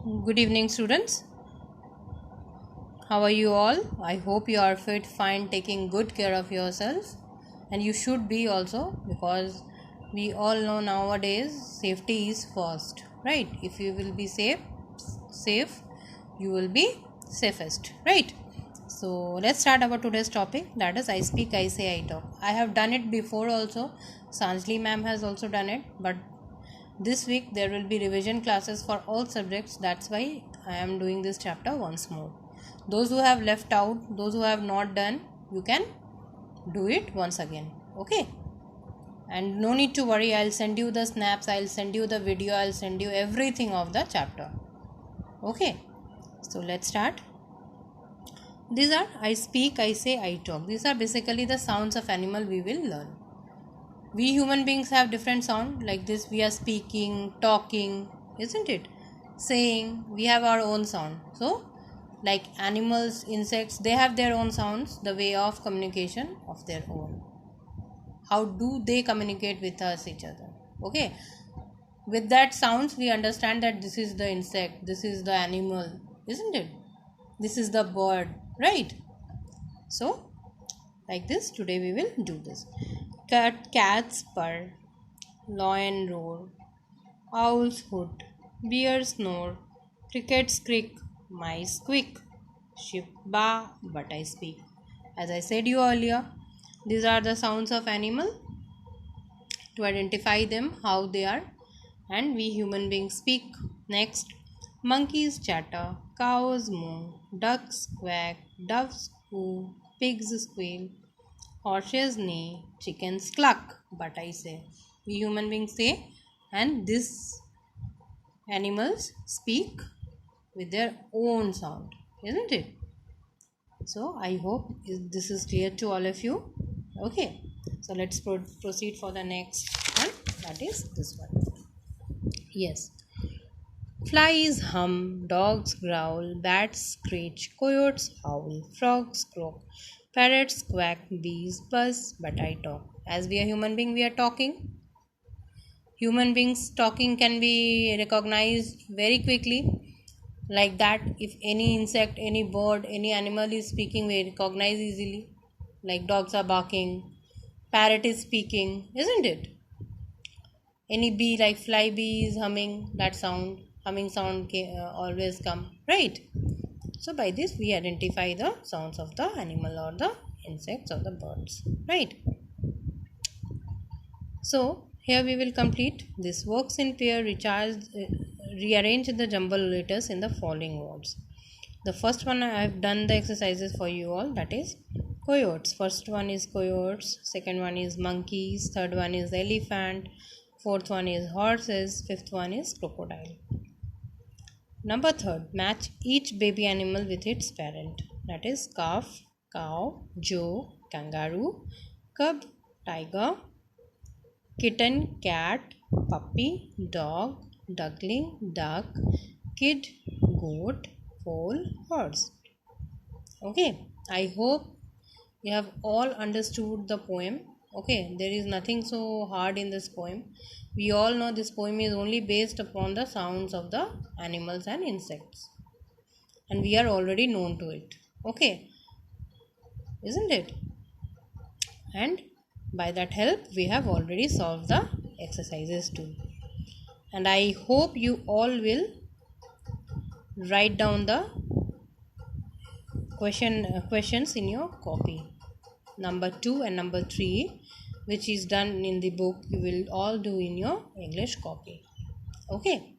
Good evening, students. How are you all? I hope you are fit, fine, taking good care of yourself, and you should be also because we all know nowadays safety is first, right? If you will be safe, you will be safest, right? So let's start our today's topic. That is, I speak, I say, I talk. I have done it before also. Sanjli ma'am has also done it, but this week there will be revision classes for all subjects. That's why I am doing this chapter once more. Those who have left out, those who have not done, you can do it once again. Okay? And no need to worry, I'll send you the snaps, I'll send you the video, I'll send you everything of the chapter. Okay? So let's start. These are I speak, I say, I talk. These are basically the sounds of animal we will learn. We human beings have different sound like this. We are speaking, talking, isn't it? Saying, we have our own sound. So like animals, insects, they have their own sounds, the way of communication of their own. How do they communicate with us each other? Okay, with that sounds we understand that this is the insect, this is the animal, isn't it? This is the bird, right? So like this today we will do this. Cats purr, lion roar, owls hoot, bears snore, crickets squeak, mice squeak, sheep baa, but I speak. As I said you earlier, these are the sounds of animal to identify them, how they are, and we human beings speak. Next, monkeys chatter, cows moo, ducks quack, doves coo, pigs squeal, horses neigh, chickens cluck, but I say. We human beings say, and these animals speak with their own sound, isn't it? So I hope this is clear to all of you. Okay, so let's proceed for the next one. That is this one. Yes. Flies hum, dogs growl, bats screech, coyotes howl, frogs croak, parrots quack, bees buzz, but I talk. As we are human being, we are talking. Human beings talking can be recognized very quickly. Like that, if any insect, any bird, any animal is speaking, we recognize easily. Like dogs are barking, parrot is speaking, isn't it? Any bee, like fly bee is humming, that sound, humming sound always come, right? So by this we identify the sounds of the animal or the insects or the birds, right? So here we will complete this. Works in pair, rearrange the jumble letters in the following words. The first one I have done the exercises for you all, that is coyotes. First one is coyotes, second one is monkeys, third one is elephant, fourth one is horses, fifth one is crocodile. Number third, match each baby animal with its parent, that is calf, cow, joe, kangaroo, cub, tiger, kitten, cat, puppy, dog, duckling, duck, kid, goat, foal, horse. Okay, I hope you have all understood the poem. Okay, there is nothing so hard in this poem. We all know this poem is only based upon the sounds of the animals and insects, and we are already known to it. Okay, isn't it? And by that help, we have already solved the exercises too. And I hope you all will write down the questions in your copy. Number 2 and number 3, which is done in the book, you will all do in your English copy. Okay,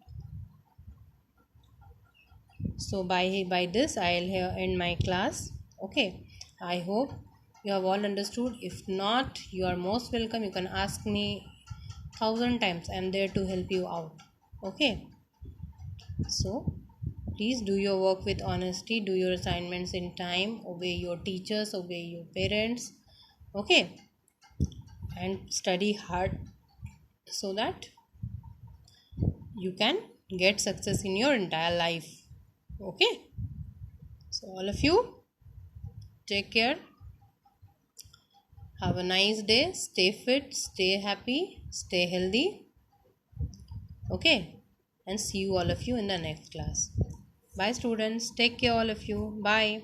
so by this I'll end my class. Okay, I hope you have all understood. If not, you are most welcome, you can ask me 1,000 times. I am there to help you out. Okay, so please do your work with honesty, do your assignments in time, obey your teachers, obey your parents. Okay, and study hard so that you can get success in your entire life. Okay, so all of you, take care, have a nice day, stay fit, stay happy, stay healthy. Okay, and see you all of you in the next class. Bye students. Take care all of you. Bye.